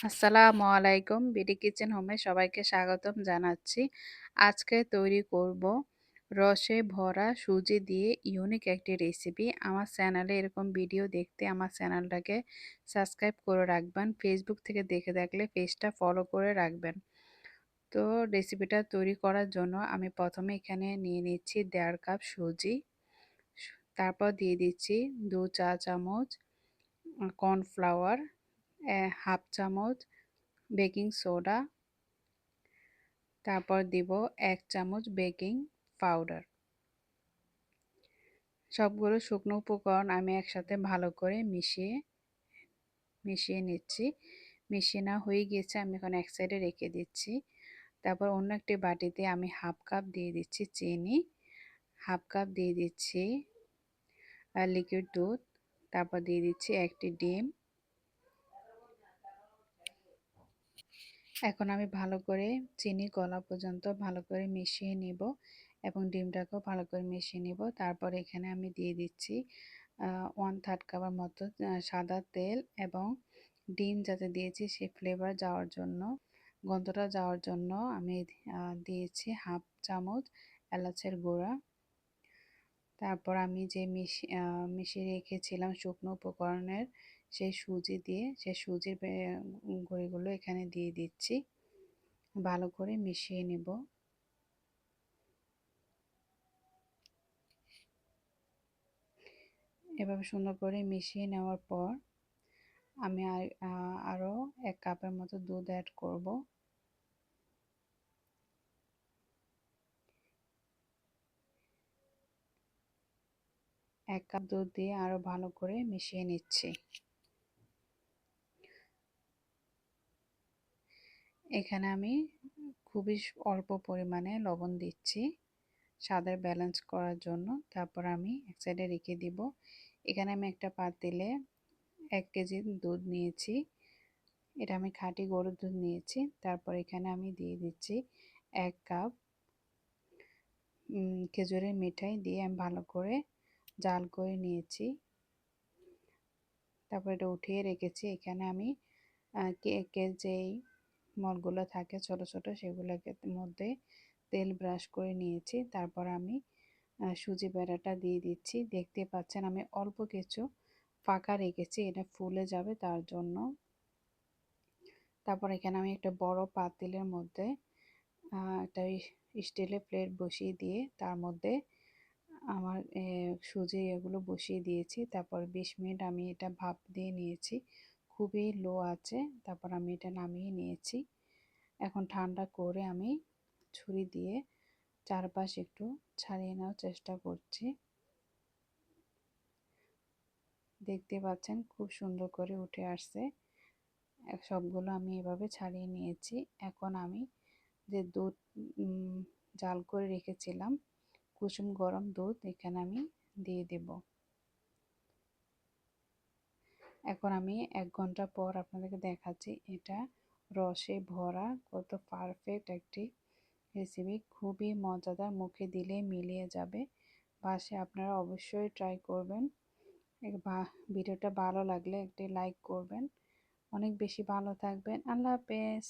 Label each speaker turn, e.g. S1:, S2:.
S1: আসসালামু আলাইকুম। BD kitchen হোমে সবাইকে স্বাগতম জানাচ্ছি। আজকে তৈরি করব রসে ভরা সুজি দিয়ে ইউনিক একটি রেসিপি। আমার চ্যানেলে এরকম ভিডিও দেখতে আমার চ্যানেলটাকে সাবস্ক্রাইব করে রাখবেন। ফেসবুক থেকে দেখে থাকলে পেজটা ফলো করে রাখবেন। তো রেসিপিটা তৈরি করার জন্য আমি প্রথমে এখানে নিয়ে নিচ্ছি 1.5 কাপ সুজি। তারপর দিয়ে দিচ্ছি 2 চা চামচ কর্নফ্লাওয়ার, 1/2 চামচ বেকিং সোডা, তারপর দিব 1 চামচ বেকিং পাউডার। সবগুলো শুকনো উপকরণ আমি একসাথে ভালো করে মিশিয়ে নিচ্ছি। মিশিয়ে নেওয়া হয়ে গিয়েছে, আমি এখন এক সাইডে রেখে দিচ্ছি। তারপর অন্য একটি বাটিতে আমি 1/2 কাপ দিয়ে দিচ্ছি চিনি, 1/2 কাপ দিয়ে দিচ্ছি লিকুইড দুধ, তারপর দিয়ে দিচ্ছি একটি ডিম। এখন আমি ভালো করে চিনি গলা পর্যন্ত ভালো করে মিশিয়ে নিব এবং ডিমটাকেও ভালো করে মিশিয়ে নিব। তারপর এখানে আমি দিয়ে দিচ্ছি 1/3 কাপের মতো সাদা তেল এবং ডিম যাতে দিয়েছি সে ফ্লেভার যাওয়ার জন্য, গন্ধটা যাওয়ার জন্য আমি দিয়েছি 1/2 চামচ এলাচের গুঁড়া। তারপর আমি যে মিশিয়ে রেখেছিলাম শুকনো উপকরণের সেই সুজির গুঁড়িগুলো এখানে দিয়ে দিচ্ছি, ভালো করে মিশিয়ে নেব। এভাবে সুন্দর করে মিশিয়ে নেওয়ার পর আমি আরও 1 কাপের মতো দুধ অ্যাড করব। এক কাপ দুধ দিয়ে আরও ভালো করে মিশিয়ে নিচ্ছি। এখানে আমি খুবই অল্প পরিমাণে লবণ দিচ্ছি স্বাদের ব্যালেন্স করার জন্য। তারপর আমি এক সাইডে রেখে দিব। এখানে আমি একটা পাতিলে 1 কেজি দুধ নিয়েছি, এটা আমি খাঁটি গরুর দুধ নিয়েছি। তারপর এখানে আমি দিয়ে দিচ্ছি 1 কাপ খেজুরের মিঠাই দিয়ে আমি ভালো করে জাল করে নিয়েছি। তারপর এটা উঠিয়ে রেখেছি। এখানে আমি কেকের যেই মলগুলো থাকে ছোট ছোট সেগুলোকে মধ্যে তেল ব্রাশ করে নিয়েছি। তারপর আমি সুজি বেড়াটা দিয়ে দিচ্ছি। দেখতে পাচ্ছেন আমি অল্প কিছু ফাঁকা রেখেছি, এটা ফুলে যাবে তার জন্য। তারপর এখানে আমি একটা বড় পাতিলের মধ্যে একটা স্টিলের প্লেট বসিয়ে দিয়ে তার মধ্যে আমার সুজি এগুলো বসিয়ে দিয়েছি। তারপর 20 মিনিট আমি এটা ভাপ দিয়ে নিয়েছি, খুবই লো আছে। তারপর আমি এটা নামিয়ে নিয়েছি। এখন ঠান্ডা করে আমি ছুরি দিয়ে চারপাশ একটু ছাড়িয়ে নেওয়ার চেষ্টা করছি। দেখতে পাচ্ছেন খুব সুন্দর করে উঠে আসছে। সবগুলো আমি এভাবে ছাড়িয়ে নিয়েছি। এখন আমি যে দুধ জাল করে রেখেছিলাম, কুসুম গরম দুধ এখানে আমি দিয়ে দেব। এখন আমি 1 ঘন্টা পর আপনাদেরকে দেখাচ্ছি এটা রসে ভরা কত পারফেক্ট একটি রেসিপি, খুবই মজাদার, মুখে দিলেই মিলিয়ে যাবে। বাসায় আপনারা অবশ্যই ট্রাই করবেন। ভিডিওটা ভালো লাগলে একটি লাইক করবেন। অনেক বেশি ভালো থাকবেন। আল্লাহ হাফেজ।